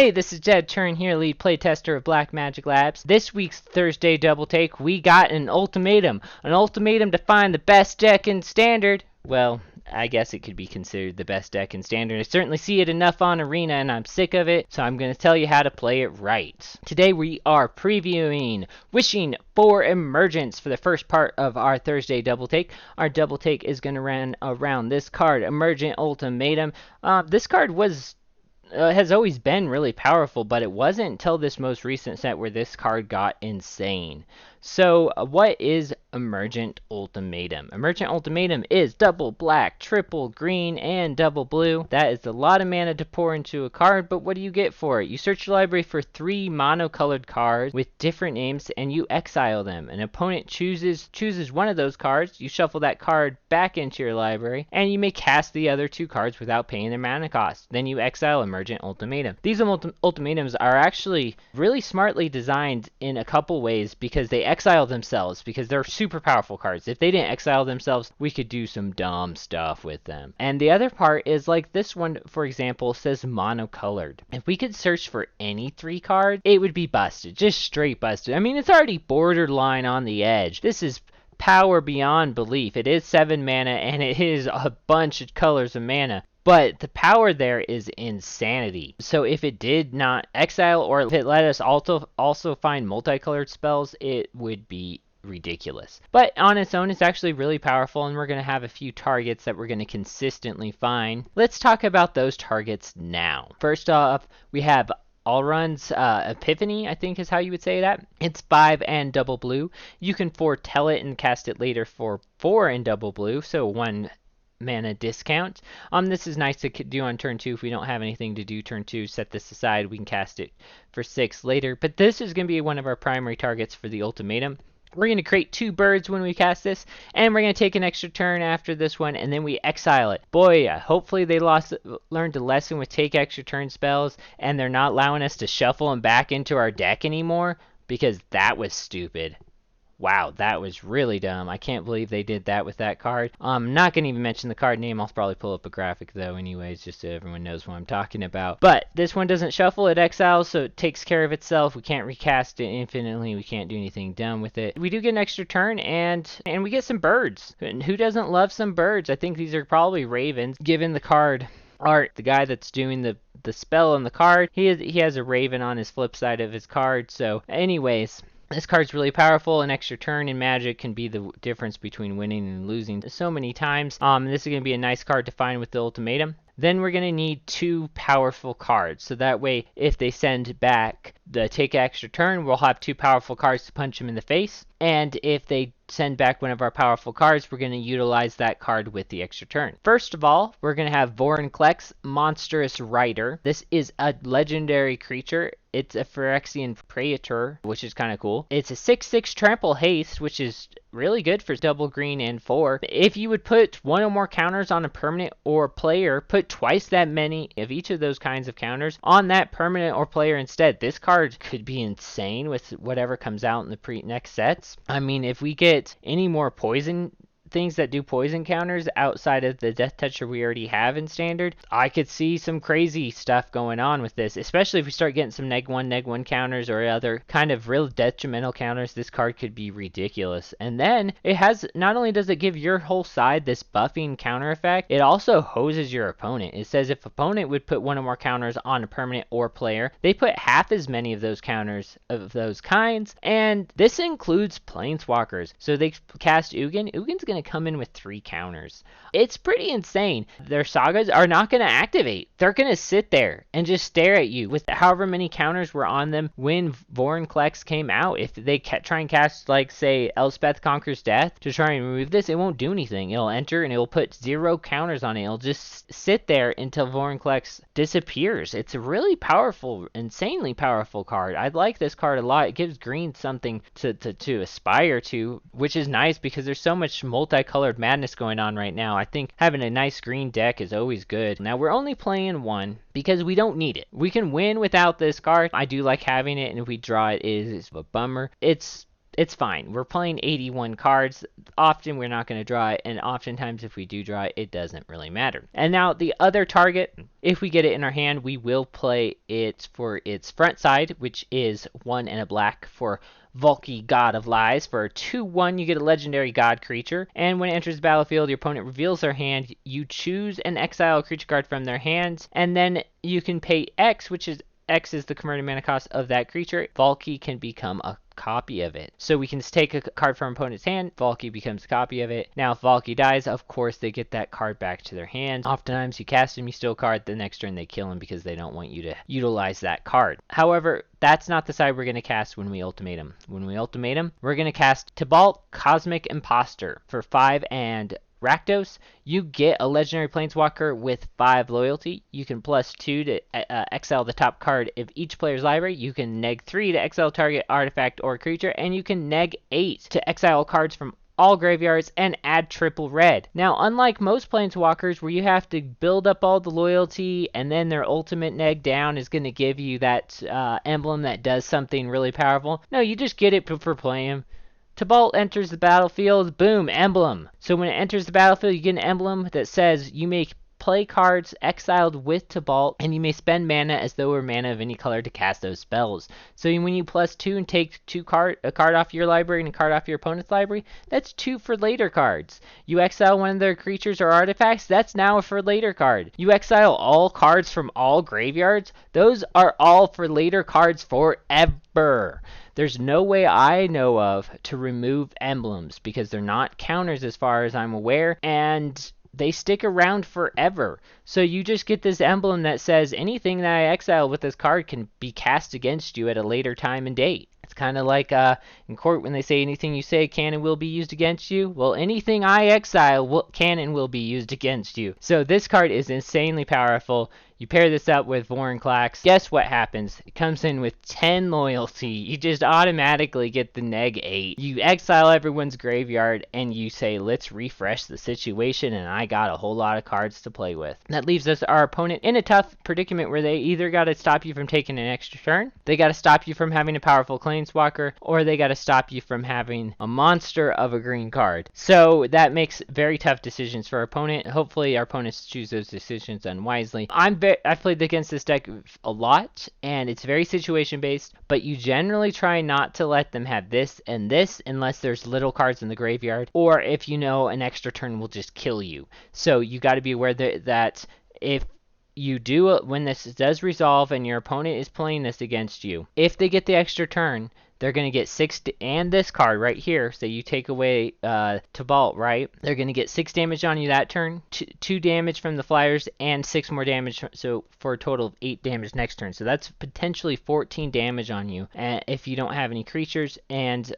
Hey, this is DeadTurin here, lead playtester of Black Magic Labs. This week's Thursday Double Take, we got an ultimatum. An ultimatum to find the best deck in Standard. Well, I guess it could be considered the best deck in Standard. I certainly see it enough on Arena and I'm sick of it, so I'm going to tell you how to play it right. Today we are previewing Wishing for Emergence for the first part of our Thursday Double Take. Our Double Take is going to run around this card, Emergent Ultimatum. This card has always been really powerful, but it wasn't until this most recent set where this card got insane. So what is Emergent Ultimatum? Emergent Ultimatum is double black, triple green, and double blue. That is a lot of mana to pour into a card, but what do you get for it? You search your library for 3 monocolored cards with different names, and you exile them. An opponent chooses one of those cards, you shuffle that card back into your library, and you may cast the other 2 cards without paying their mana cost. Then you exile Emergent Ultimatum. These ultimatums are actually really smartly designed in a couple ways because they exile themselves, because they're super powerful cards. If they didn't exile themselves, we could do some dumb stuff with them. And the other part is, like this one, for example, says monocolored. If we could search for any 3 cards, it would be busted. Just straight busted. I mean, it's already borderline on the edge. This is power beyond belief. It is 7 mana, and it is a bunch of colors of mana. But the power there is insanity. So if it did not exile, or if it let us also find multicolored spells, it would be ridiculous. But on its own, it's actually really powerful, and we're going to have a few targets that we're going to consistently find. Let's talk about those targets now. First off, we have Alrund's Epiphany, I think is how you would say that. It's 5 and double blue. You can foretell it and cast it later for 4 and double blue, so 1 mana discount. This is nice to do on turn 2 if we don't have anything to do turn 2. Set this aside, we can cast it for 6 later. But this is going to be one of our primary targets for the ultimatum. We're going to create 2 birds when we cast this, and we're going to take an extra turn after this one, and then we exile it. Boy, hopefully they learned a lesson with take extra turn spells, and they're not allowing us to shuffle them back into our deck anymore, because that was stupid. Wow, that was really dumb. I can't believe they did that with that card. I'm not going to even mention the card name. I'll probably pull up a graphic though anyways, just so everyone knows what I'm talking about. But this one doesn't shuffle, it exiles, so it takes care of itself. We can't recast it infinitely. We can't do anything dumb with it. We do get an extra turn, and we get some birds. And who doesn't love some birds? I think these are probably ravens, given the card art. The guy that's doing the spell on the card, he has a raven on his flip side of his card. So anyways, this card's really powerful. An extra turn in Magic can be the difference between winning and losing so many times. This is going to be a nice card to find with the ultimatum. Then we're going to need 2 powerful cards. So that way, if they send back the take extra turn, we'll have 2 powerful cards to punch them in the face. And if they send back one of our powerful cards, we're going to utilize that card with the extra turn. First of all, we're going to have Vorinclex, Monstrous Rider. This is a legendary creature. It's a Phyrexian Praetor, which is kind of cool. It's a 6/6 trample haste, which is really good for double green and 4. If you would put 1 or more counters on a permanent or player, put twice that many of each of those kinds of counters on that permanent or player instead. This card could be insane with whatever comes out in the next sets. I mean, if we get any more poison things that do poison counters outside of the Death Toucher we already have in Standard, I could see some crazy stuff going on with this, especially if we start getting some neg1 counters or other kind of real detrimental counters. This card could be ridiculous. And then it has, not only does it give your whole side this buffing counter effect, it also hoses your opponent. It says if opponent would put 1 or more counters on a permanent or player, they put half as many of those counters of those kinds, and this includes planeswalkers. So they cast Ugin. Ugin's going to come in with 3 counters. It's pretty insane. Their sagas are not going to activate. They're going to sit there and just stare at you with however many counters were on them when Vorinclex came out. If they try and cast, like, say, Elspeth Conquers Death to try and remove this, it won't do anything. It'll enter and it'll put 0 counters on it. It'll just sit there until Vorinclex disappears. It's a really powerful, insanely powerful card. I like this card a lot. It gives green something to aspire to, which is nice because there's so much multicolored madness going on right now. I think having a nice green deck is always good. Now, we're only playing 1 because we don't need it. We can win without this card. I do like having it, and if we draw it, it is a bummer. It's it's fine. We're playing 81 cards. Often we're not going to draw it, and oftentimes if we do draw it, it doesn't really matter. And now the other target, if we get it in our hand, we will play it for its front side, which is 1 and a black for Valki, God of Lies. For a 2/1, you get a legendary god creature, and when it enters the battlefield, your opponent reveals their hand. You choose and exile a creature card from their hands, and then you can pay X, which is X is the converted mana cost of that creature. Valki can become a copy of it. So we can take a card from opponent's hand, Valki becomes a copy of it. Now if Valki dies, of course they get that card back to their hand. Oftentimes you cast him, you steal a card, the next turn they kill him because they don't want you to utilize that card. However, that's not the side we're going to cast when we ultimatum. When we ultimatum, we're going to cast Tibalt, Cosmic Imposter for 5 and Rakdos. You get a legendary planeswalker with 5 loyalty. You can +2 to exile the top card of each player's library. You can -3 to exile target artifact or creature, and you can -8 to exile cards from all graveyards and add triple red. Now, unlike most planeswalkers where you have to build up all the loyalty and then their ultimate neg down is going to give you that emblem that does something really powerful. No, you just get it for playing. Tibalt enters the battlefield, boom, emblem. So when it enters the battlefield, you get an emblem that says you may play cards exiled with Tibalt, and you may spend mana as though it were mana of any color to cast those spells. So when you +2 and take a card off your library and a card off your opponent's library, that's 2 for later cards. You exile one of their creatures or artifacts, that's now a for later card. You exile all cards from all graveyards, those are all for later cards forever. There's no way I know of to remove emblems because they're not counters as far as I'm aware, and they stick around forever. So you just get this emblem that says anything that I exile with this card can be cast against you at a later time and date. It's kind of like in court when they say anything you say can and will be used against you. Well, anything I exile can and will be used against you. So this card is insanely powerful. You pair this up with Vorinclex. Guess what happens? It comes in with 10 loyalty. You just automatically get the -8. You exile everyone's graveyard and you say, let's refresh the situation, and I got a whole lot of cards to play with. That leaves us our opponent in a tough predicament where they either got to stop you from taking an extra turn, they got to stop you from having a powerful planeswalker, or they got to stop you from having a monster of a green card. So that makes very tough decisions for our opponent. Hopefully our opponents choose those decisions unwisely. I've played against this deck a lot, and it's very situation based, but you generally try not to let them have this and this unless there's little cards in the graveyard, or if you know an extra turn will just kill you. So you got to be aware that if you do, when this does resolve and your opponent is playing this against you, if they get the extra turn, they're going to get 6, and this card right here, so you take away Tibalt, right? They're going to get 6 damage on you that turn, 2 damage from the flyers, and 6 more damage, so for a total of 8 damage next turn. So that's potentially 14 damage on you if you don't have any creatures, and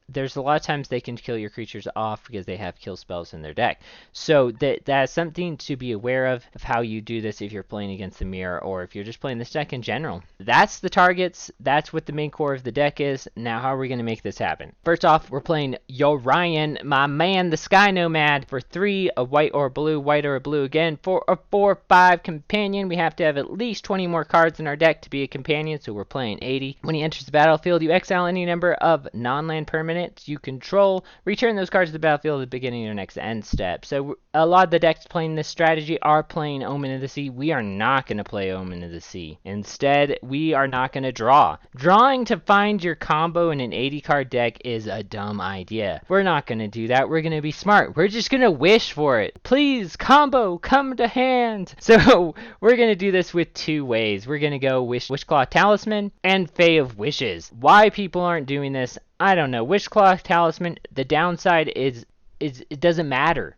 there's a lot of times they can kill your creatures off because they have kill spells in their deck. So that's something to be aware of how you do this if you're playing against the mirror or if you're just playing this deck in general. That's the targets. That's what the main core of the deck is. Now, how are we going to make this happen? First off, we're playing Yorion, my man, the Sky Nomad, for 3, a white or a blue again. For a 4/5 companion, we have to have at least 20 more cards in our deck to be a companion, so we're playing 80. When he enters the battlefield, you exile any number of non-land permanents you control, return those cards to the battlefield at the beginning of your next end step. So a lot of the decks playing this strategy are playing Omen of the Sea. We are not going to play Omen of the Sea. Instead, we are not going to draw. Drawing to find your combo in an 80 card deck is a dumb idea. We're not going to do that. We're going to be smart. We're just going to wish for it. Please, combo, come to hand. So we're going to do this with 2 ways. We're going to go Wishclaw Talisman and Fae of Wishes. Why people aren't doing this, I don't know. Wishclaw Talisman, the downside is it doesn't matter.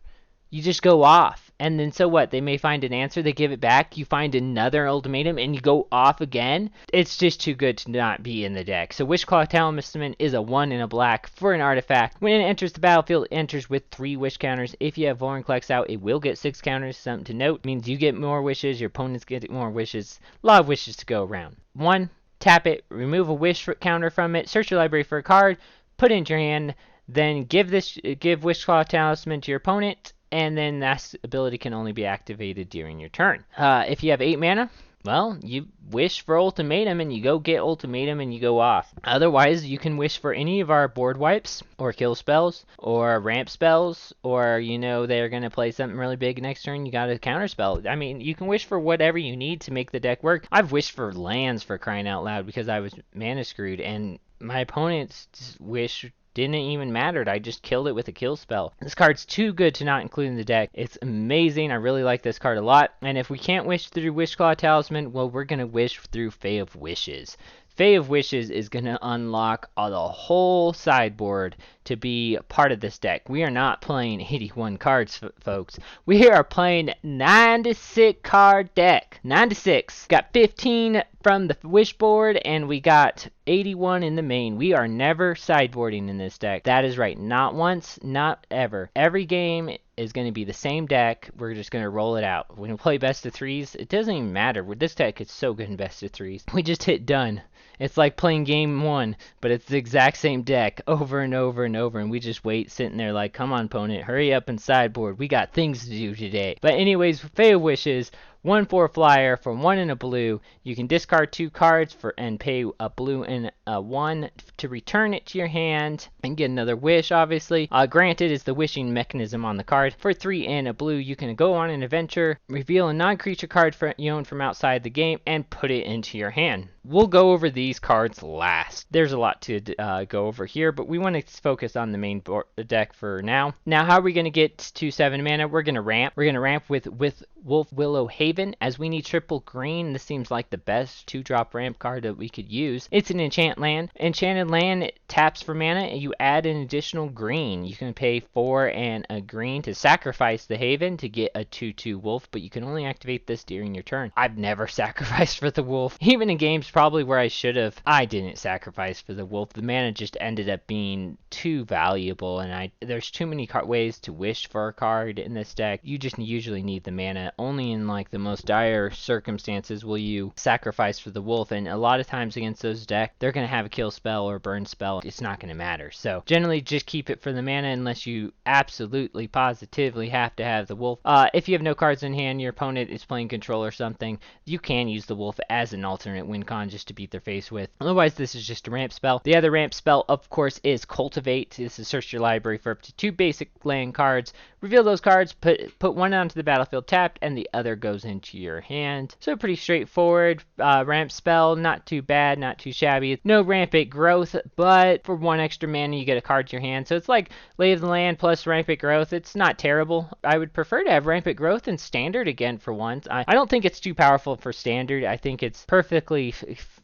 You just go off. And then so what? They may find an answer, they give it back, you find another ultimatum, and you go off again. It's just too good to not be in the deck. So Wishclaw Talisman is a 1 and a black for an artifact. When it enters the battlefield, it enters with 3 wish counters. If you have Vorinclex out, it will get 6 counters. Something to note. It means you get more wishes, your opponents get more wishes. A lot of wishes to go around. 1. Tap it, remove a wish counter from it, search your library for a card, put it into your hand, then give Wishclaw Talisman to your opponent, and then that ability can only be activated during your turn. If you have 8 mana, well, you wish for Ultimatum and you go get Ultimatum and you go off. Otherwise, you can wish for any of our board wipes or kill spells or ramp spells, or they're going to play something really big next turn, you got a counter spell. I mean, you can wish for whatever you need to make the deck work. I've wished for lands, for crying out loud, because I was mana screwed, and my opponent's wish didn't even matter. I just killed it with a kill spell. This card's too good to not include in the deck. It's amazing. I really like this card a lot. And if we can't wish through Wishclaw Talisman, well, we're going to wish through Fae of Wishes. Fae of Wishes is going to unlock the whole sideboard to be part of this deck. We are not playing 81 cards, folks. We are playing 96 card deck. 96. Got 15 from the wish board, and we got 81 in the main. We are never sideboarding in this deck. That is right. Not once, not ever. Every game is going to be the same deck. We're just going to roll it out. When we play best of threes, it doesn't even matter. This deck is so good in best of threes. We just hit done. It's like playing game one, but it's the exact same deck over and over and over, and we just wait sitting there like, come on, opponent, hurry up and sideboard. We got things to do today. But anyways, Fae of Wishes, 1/4 flyer for 1 and a blue. You can discard 2 cards and pay a blue and a 1 to return it to your hand and get another wish, obviously. Granted is the wishing mechanism on the card. For 3 and a blue, you can go on an adventure, reveal a non-creature card you own from outside the game, and put it into your hand. We'll go over these cards last. There's a lot to go over here, but we want to focus on the main deck for now. Now, how are we going to get to 7 mana? We're going to ramp. We're going to ramp with Wolf Willow Haven, as we need triple green. This seems like the best 2-drop ramp card that we could use. It's an enchant land. Enchanted land, it taps for mana, and you add an additional green. You can pay 4 and a green to sacrifice the Haven to get a 2/2 wolf, but you can only activate this during your turn. I've never sacrificed for the wolf. Even in games probably where I should have, I didn't sacrifice for the wolf. The mana just ended up being too valuable, and there's too many ways to wish for a card in this deck. You just usually need the mana. Only in like the most dire circumstances will you sacrifice for the wolf, and a lot of times against those decks, they're going to have a kill spell or burn spell. It's not going to matter. So generally just keep it for the mana unless you absolutely positively have to have the wolf. If you have no cards in hand, your opponent is playing control or something, you can use the wolf as an alternate win con just to beat their face with. Otherwise, this is just a ramp spell. The other ramp spell, of course, is Cultivate. This is search your library for up to 2 basic land cards. Reveal those cards, put one onto the battlefield tapped, and the other goes into your hand. So pretty straightforward ramp spell, not too bad, not too shabby. No rampant growth, but for 1 extra mana you get a card to your hand. So it's like Lay of the Land plus rampant growth. It's not terrible. I would prefer to have rampant growth in standard again for once. I don't think it's too powerful for standard. I think it's perfectly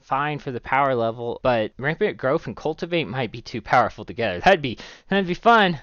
fine for the power level, but rampant growth and cultivate might be too powerful together. That'd be fun.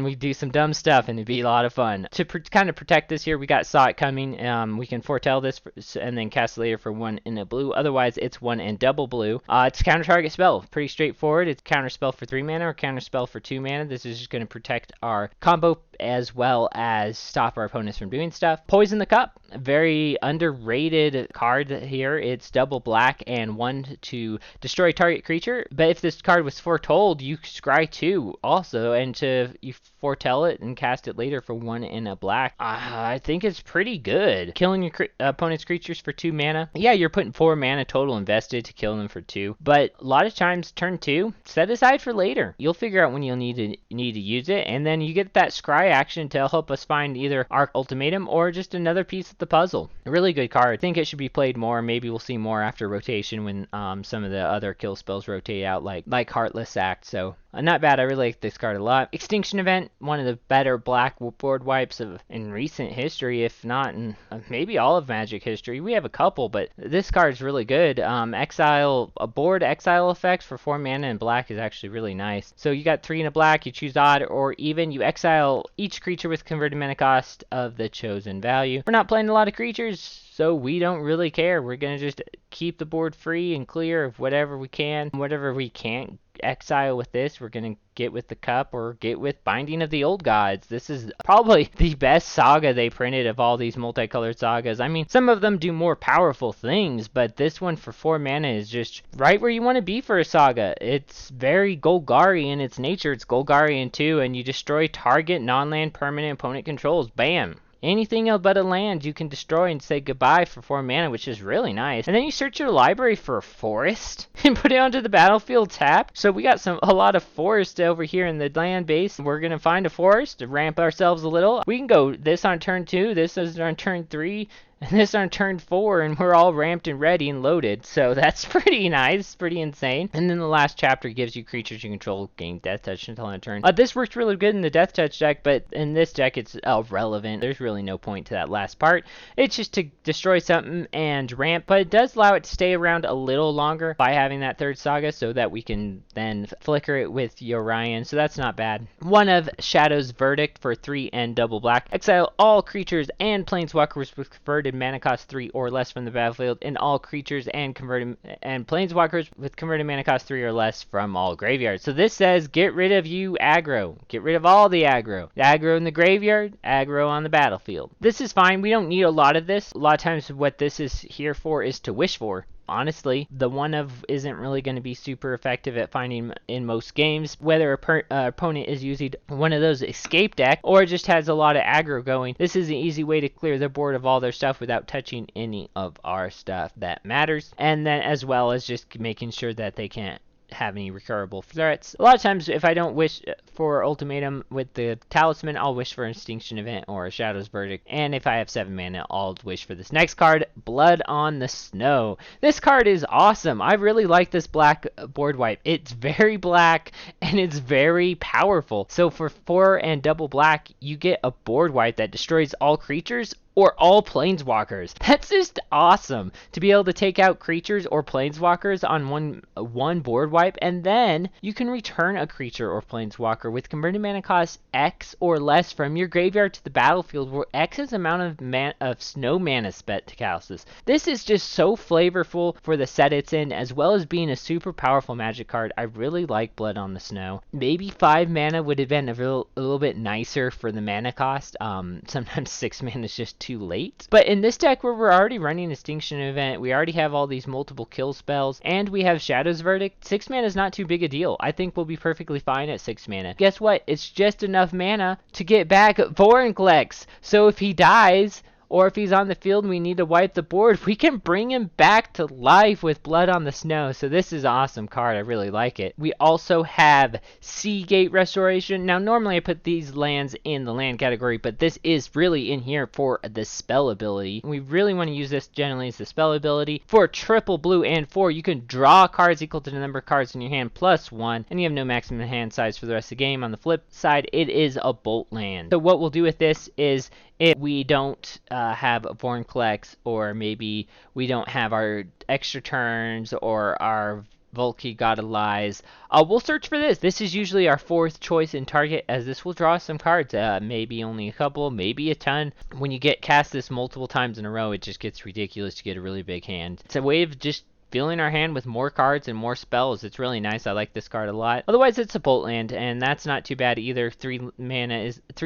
We'd do some dumb stuff and it'd be a lot of fun. To kind of protect this here, we got Saw It Coming. We can foretell this and then cast later for 1 in a blue. Otherwise, it's 1 and double blue. It's a counter target spell. Pretty straightforward. It's counter spell for 3 mana or counter spell for 2 mana. This is just going to protect our combo as well as stop our opponents from doing stuff. Poison the Cup. A very underrated card here. It's double black and 1 to destroy target creature. But if this card was foretold, you scry 2 also, and you foretell it and cast it later for 1 in a black. I think it's pretty good. Killing your opponent's creatures for 2 mana. Yeah, you're putting 4 mana total invested to kill them for 2. But a lot of times, turn 2, set aside for later. You'll figure out when you'll need to use it, and then you get that scry action to help us find either our ultimatum or just another piece of the puzzle. A really good card. I think it should be played more. Maybe we'll see more after rotation when some of the other kill spells rotate out, like Heartless Act. So not bad. I really like this card a lot. Extinction Event, one of the better black board wipes in recent history, if not in maybe all of Magic history. We have a couple, but this card is really good. A board exile effect for 4 mana in black is actually really nice. So you got 3 in a black, you choose odd or even. You exile each creature with converted mana cost of the chosen value. We're not playing a lot of creatures, so we don't really care. We're going to just keep the board free and clear of whatever we can. Whatever we can't exile with this, we're going to get with the Cup or get with Binding of the Old Gods. This is probably the best saga they printed of all these multicolored sagas. I mean, some of them do more powerful things, but this one for 4 mana is just right where you want to be for a saga. It's very Golgari in its nature. It's Golgarian too, and you destroy target non-land permanent opponent controls. Bam! anything else but a land you can destroy and say goodbye for 4 mana, which is really nice. And then you search your library for a forest and put it onto the battlefield tap. So we got a lot of forest over here in the land base. We're gonna find a forest to ramp ourselves a little. We can go this on turn 2, this is on turn 3, and this on turn 4, and we're all ramped and ready and loaded. So that's pretty nice, pretty insane. And then the last chapter gives you creatures you control gain Death Touch until end of turn. This works really good in the Death Touch deck, but in this deck it's irrelevant. There's really no point to that last part. It's just to destroy something and ramp, but it does allow it to stay around a little longer by having that third saga so that we can then flicker it with Orion. So that's not bad. One of Shadow's Verdict for 3 and double black. Exile all creatures and planeswalkers with converted mana cost 3 or less from the battlefield, and all creatures and planeswalkers with converted mana cost 3 or less from all graveyards. So this says get rid of you aggro. Get rid of all the aggro. Aggro in the graveyard, aggro on the battlefield. This is fine. We don't need a lot of this. A lot of times what this is here for is to wish for. Honestly, the one of isn't really going to be super effective at finding in most games, whether opponent is using one of those escape deck or just has a lot of aggro going. This is an easy way to clear the board of all their stuff without touching any of our stuff that matters, and then as well as just making sure that they can't have any recurable threats. A lot of times if I don't wish for Ultimatum with the Talisman, I'll wish for Extinction Event or a Shadow's Verdict, and if I have 7 mana, I'll wish for this next card, Blood on the Snow. This card is awesome. I really like this black board wipe. It's very black and it's very powerful. So for 4 and double black, you get a board wipe that destroys all creatures or all planeswalkers. That's just awesome to be able to take out creatures or planeswalkers on one board wipe, and then you can return a creature or planeswalker with converted mana cost X or less from your graveyard to the battlefield, where X is the amount of snow mana spent to cast this. This is just so flavorful for the set it's in, as well as being a super powerful magic card. I really like Blood on the Snow. Maybe 5 mana would have been a little bit nicer for the mana cost. Sometimes 6 mana is just too late. But in this deck where we're already running Extinction Event, we already have all these multiple kill spells, and we have Shadow's Verdict, 6 mana is not too big a deal. I think we'll be perfectly fine at 6 mana. Guess what? It's just enough mana to get back Vorinclex. So if he dies, or if he's on the field and we need to wipe the board, we can bring him back to life with Blood on the Snow. So this is an awesome card. I really like it. We also have Seagate Restoration. Now, normally I put these lands in the land category, but this is really in here for the spell ability. We really want to use this generally as the spell ability. For triple blue and 4, you can draw cards equal to the number of cards in your hand plus 1, and you have no maximum hand size for the rest of the game. On the flip side, it is a bolt land. So what we'll do with this is, if we don't have a Vorinclex, or maybe we don't have our extra turns or our Volkey God of Lies, we'll search for this. This is usually our 4th choice in target, as this will draw some cards, maybe only a couple, maybe a ton. When you get cast this multiple times in a row, it just gets ridiculous to get a really big hand. It's a way of just filling our hand with more cards and more spells. It's really nice. I like this card a lot. Otherwise, it's a bolt land, and that's not too bad either. 3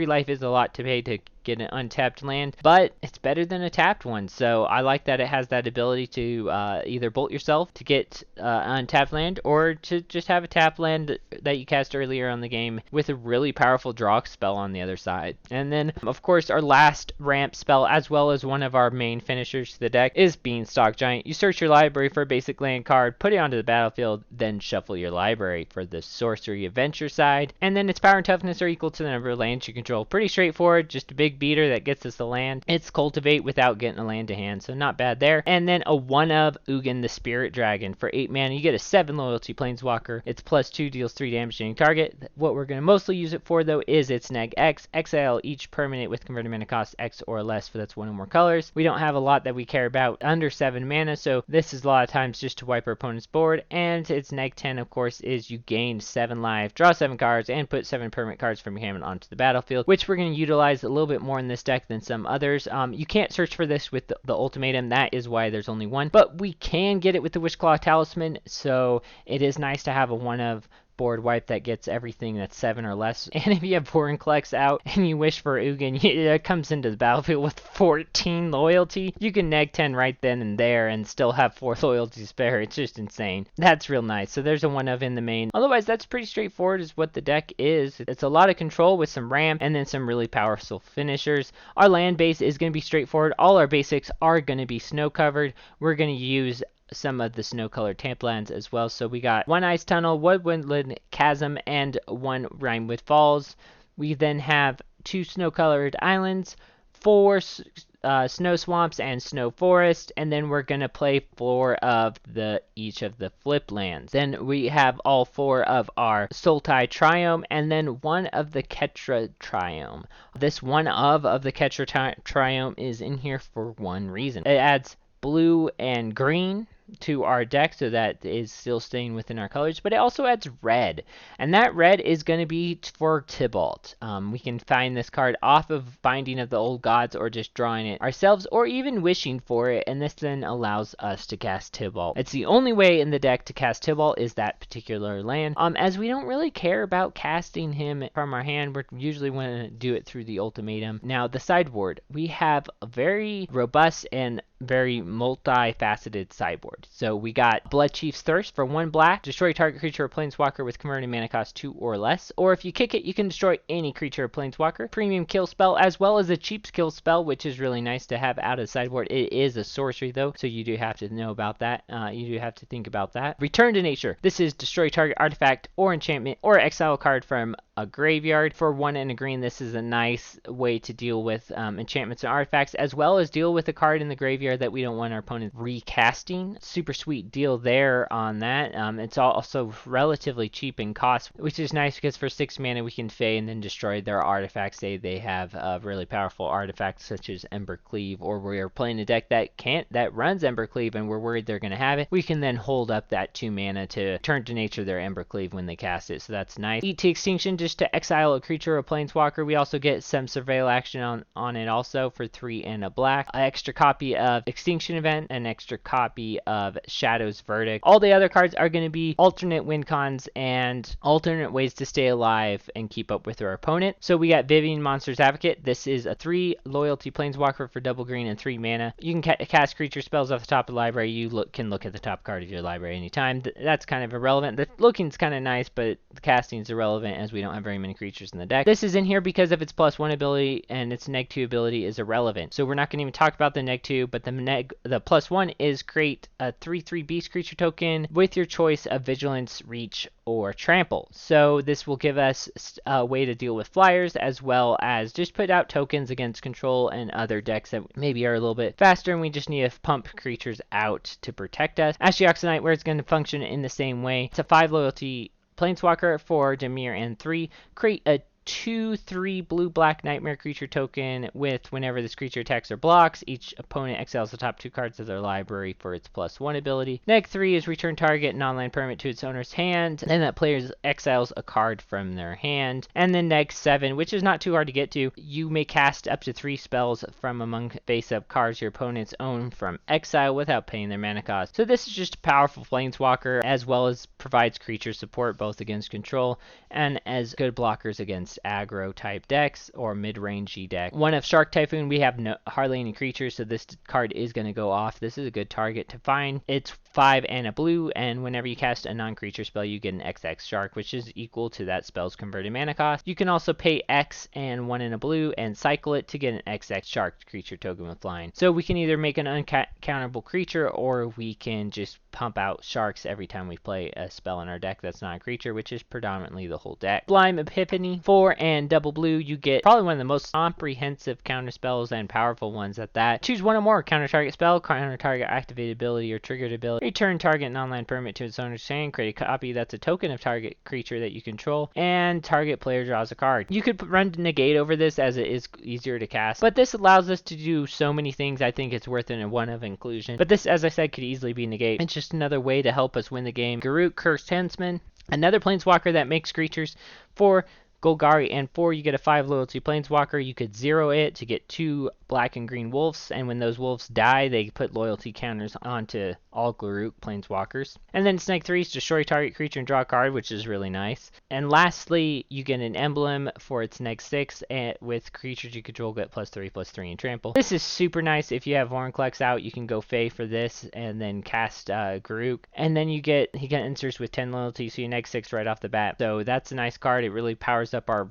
life is a lot to pay to get an untapped land, but it's better than a tapped one. So I like that it has that ability to either bolt yourself to get untapped land, or to just have a tapped land that you cast earlier on the game with a really powerful draw spell on the other side. And then, of course, our last ramp spell, as well as one of our main finishers to the deck, is Beanstalk Giant. You search your library for a basic land card, put it onto the battlefield, then shuffle your library for the sorcery adventure side, and then its power and toughness are equal to the number of lands you control. Pretty straightforward, just a big beater that gets us the land. It's cultivate without getting a land to hand, so not bad there. And then a 1 of Ugin the Spirit Dragon. For 8 mana, you get a 7 loyalty planeswalker. It's +2, deals 3 damage to any target. What we're going to mostly use it for, though, is its neg X. Exile each permanent with converted mana cost X or less, for that's 1 or more colors. We don't have a lot that we care about under 7 mana, so this is a lot of times just to wipe our opponent's board. And its neg 10, of course, is you gain 7 life, draw 7 cards, and put 7 permanent cards from your hand onto the battlefield, which we're going to utilize a little bit more in this deck than some others. You can't search for this with the Ultimatum. That is why there's only one, but we can get it with the Wishclaw Talisman, so it is nice to have a 1 of board wipe that gets everything that's 7 or less. And if you have Vorinclex out and you wish for Ugin, it comes into the battlefield with 14 loyalty. You can neg 10 right then and there and still have 4 loyalty spare. It's just insane. That's real nice. So there's a 1-of in the main. Otherwise, that's pretty straightforward is what the deck is. It's a lot of control with some ram and then some really powerful finishers. Our land base is going to be straightforward. All our basics are going to be snow covered. We're going to use some of the snow-colored Tamplands as well. So we got 1 Ice Tunnel, 1 Woodland Chasm, and 1 Rimewood Falls. We then have 2 snow-colored islands, 4 snow swamps, and snow forest, and then we're gonna play 4 of each of the flip lands. Then we have all 4 of our Sultai Triome, and then 1 of the Ketra Triome. This 1 of the Ketra Triome is in here for one reason. It adds blue and green to our deck, so that is still staying within our colors, but it also adds red, and that red is going to be for Tibalt. We can find this card off of Binding of the Old Gods, or just drawing it ourselves, or even wishing for it, and this then allows us to cast Tibalt. It's the only way in the deck to cast Tibalt is that particular land, as we don't really care about casting him from our hand. We're usually want to do it through the ultimatum. Now, the sideboard, we have a very robust and very multifaceted sideboard. So we got Blood Chief's Thirst for 1 black. Destroy target creature or planeswalker with converted mana cost 2 or less. Or if you kick it, you can destroy any creature or planeswalker. Premium kill spell, as well as a cheap kill spell, which is really nice to have out of the sideboard. It is a sorcery though, so you do have to know about that. You do have to think about that. Return to Nature. This is destroy target artifact or enchantment or exile a card from a graveyard. For 1 and a green, this is a nice way to deal with enchantments and artifacts, as well as deal with a card in the graveyard that we don't want our opponent recasting. Super sweet deal there on that. It's also relatively cheap in cost, which is nice because for 6 mana we can Fae and then destroy their artifacts. Say they have a really powerful artifact such as Embercleave, or we're playing a deck that runs Embercleave and we're worried they're going to have it. We can then hold up that 2 mana to turn to nature their Embercleave when they cast it, so that's nice. Eat to Extinction, just to exile a creature or planeswalker. We also get some surveil action on it also for 3 and a black. An extra copy of Extinction Event, an extra copy of Shadow's Verdict. All the other cards are going to be alternate win cons and alternate ways to stay alive and keep up with our opponent. So we got Vivian Monster's Advocate. This is a 3 loyalty planeswalker for double green and 3 mana. You can cast creature spells off the top of the library. You can look at the top card of your library anytime. That's kind of irrelevant. The looking's kind of nice, but the casting's irrelevant as we don't have very many creatures in the deck. This is in here because of its +1 ability, and its -2 ability is irrelevant. So we're not going to even talk about the -2, but the +1 is create a 3/3 beast creature token with your choice of Vigilance, Reach, or Trample. So this will give us a way to deal with flyers, as well as just put out tokens against control and other decks that maybe are a little bit faster, and we just need to pump creatures out to protect us. Ashy Oxynite, where it's going to function in the same way. It's a 5 loyalty planeswalker for Dimir and 3. Create a 2/3 blue-black nightmare creature token with whenever this creature attacks or blocks, each opponent exiles the top 2 cards of their library for its +1 ability. -3 is return target non-land permanent to its owner's hand, and that player exiles a card from their hand. And then -7, which is not too hard to get to. You may cast up to 3 spells from among face-up cards your opponents own from exile without paying their mana cost. So this is just a powerful planeswalker, as well as provides creature support both against control and as good blockers against aggro type decks or mid-rangey deck. 1 of Shark Typhoon, we have hardly any creatures, so this card is going to go off. This is a good target to find. It's 5 and a blue, and whenever you cast a non-creature spell, you get an XX Shark, which is equal to that spell's converted mana cost. You can also pay X and 1 and a blue and cycle it to get an XX Shark creature token with flying. So we can either make an uncounterable creature, or we can just pump out sharks every time we play a spell in our deck that's not a creature, which is predominantly the whole deck. Sublime Epiphany, 4 and double blue. You get probably one of the most comprehensive counter spells and powerful ones at that. Choose 1 or more counter target spell, counter target activated ability or triggered ability. Return target non-land permanent to its owner's hand. Create a copy that's a token of target creature that you control, and target player draws a card. You could run negate over this as it is easier to cast, but this allows us to do so many things. I think it's worth it in 1 of inclusion. But this, as I said, could easily be negate. It's just another way to help us win the game. Garruk, Cursed Huntsman, another planeswalker that makes creatures for Golgari, and 4 you get a 5 loyalty planeswalker. You could 0 it to get 2 black and green wolves, and when those wolves die, they put loyalty counters onto all Garruk planeswalkers. And then Snake 3 is destroy target creature and draw a card, which is really nice. And lastly, you get an emblem for its next 6, and with creatures you control get +3/+3 in trample. This is super nice. If you have Vorinclex out, you can go Fae for this and then cast Garruk, and then he get answers with 10 loyalty, so your next 6 right off the bat. So that's a nice card. It really powers up our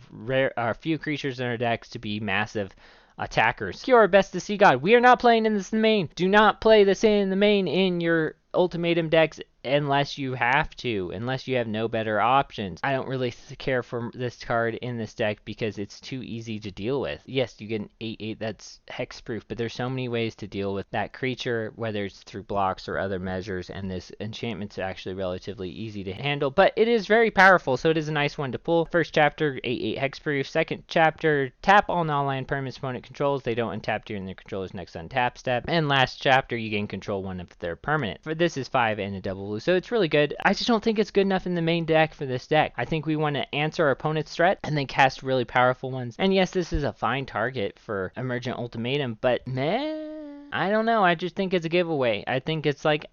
few creatures in our decks to be massive attackers. Cure Best to See God. We are not playing in this in the main. Do not play this in the main in your ultimatum decks unless you have to, unless you have no better options. I don't really care for this card in this deck because it's too easy to deal with. Yes, you get an 8/8 that's hexproof, but there's so many ways to deal with that creature, whether it's through blocks or other measures, and this enchantment's actually relatively easy to handle, but it is very powerful, so it is a nice one to pull. First chapter, 8/8 hexproof. Second chapter, tap all non-land permanents opponent controls. They don't untap during their controller's next untap step. And last chapter, you gain control one of their permanent. For this is 5 and a double blue, so it's really good. I just don't think it's good enough in the main deck for this deck. I think we want to answer our opponent's threat and then cast really powerful ones. And yes, this is a fine target for Emergent Ultimatum, but meh, I don't know. I just think it's a giveaway. I think it's like,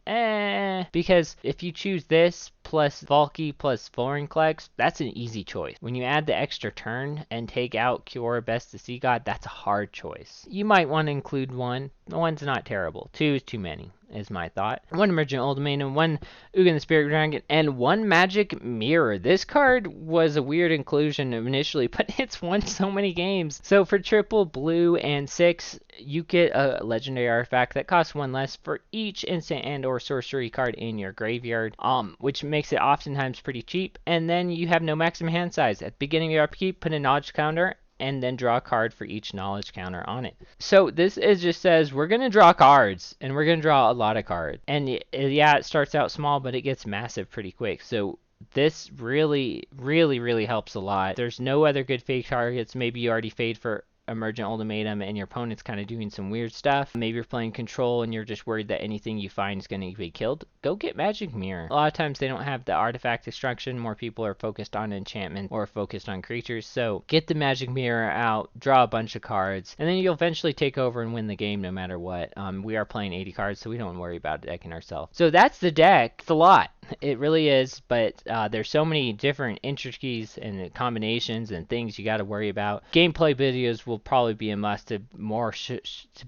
because if you choose this plus Valky plus Vorinclex, that's an easy choice. When you add the extra turn and take out Kiora Best to See God, that's a hard choice. You might want to include 1. 1's not terrible. 2 is too many, is my thought. 1 Emergent Ultimatum, 1 Ugin the Spirit Dragon, and 1 Magic Mirror. This card was a weird inclusion initially, but it's won so many games. So for triple blue and 6, you get a legendary artifact that costs 1 less for each instant and or sorcery card in your graveyard, which makes it oftentimes pretty cheap. And then you have no maximum hand size. At the beginning of your upkeep, put a knowledge counter and then draw a card for each knowledge counter on it. So this just says we're going to draw cards, and we're going to draw a lot of cards. And yeah, it starts out small, but it gets massive pretty quick. So this really, really, really helps a lot. There's no other good fade targets. Maybe you already fade for Emergent Ultimatum and your opponent's kind of doing some weird stuff. Maybe you're playing control and you're just worried that anything you find is going to be killed. Go get Magic Mirror. A lot of times they don't have the artifact destruction. More people are focused on enchantment or focused on creatures. So get the Magic Mirror out, draw a bunch of cards, and then you'll eventually take over and win the game no matter what. We are playing 80 cards, so we don't worry about decking ourselves. So that's the deck. It's a lot. It really is, but there's so many different intricacies and combinations and things you got to worry about. Gameplay videos will probably be a must to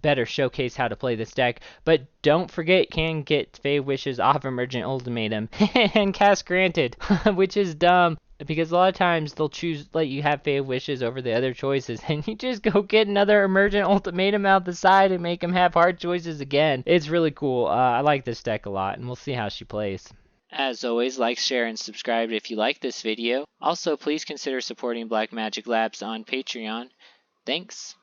better showcase how to play this deck, but don't forget you can get Fae of Wishes off Emergent Ultimatum and cast Granted, which is dumb. Because a lot of times they'll let you have Fae of Wishes over the other choices, and you just go get another Emergent Ultimatum out the side and make them have hard choices again. It's really cool. I like this deck a lot, and we'll see how she plays. As always, like, share, and subscribe if you like this video. Also, please consider supporting Black Magic Labs on Patreon. Thanks.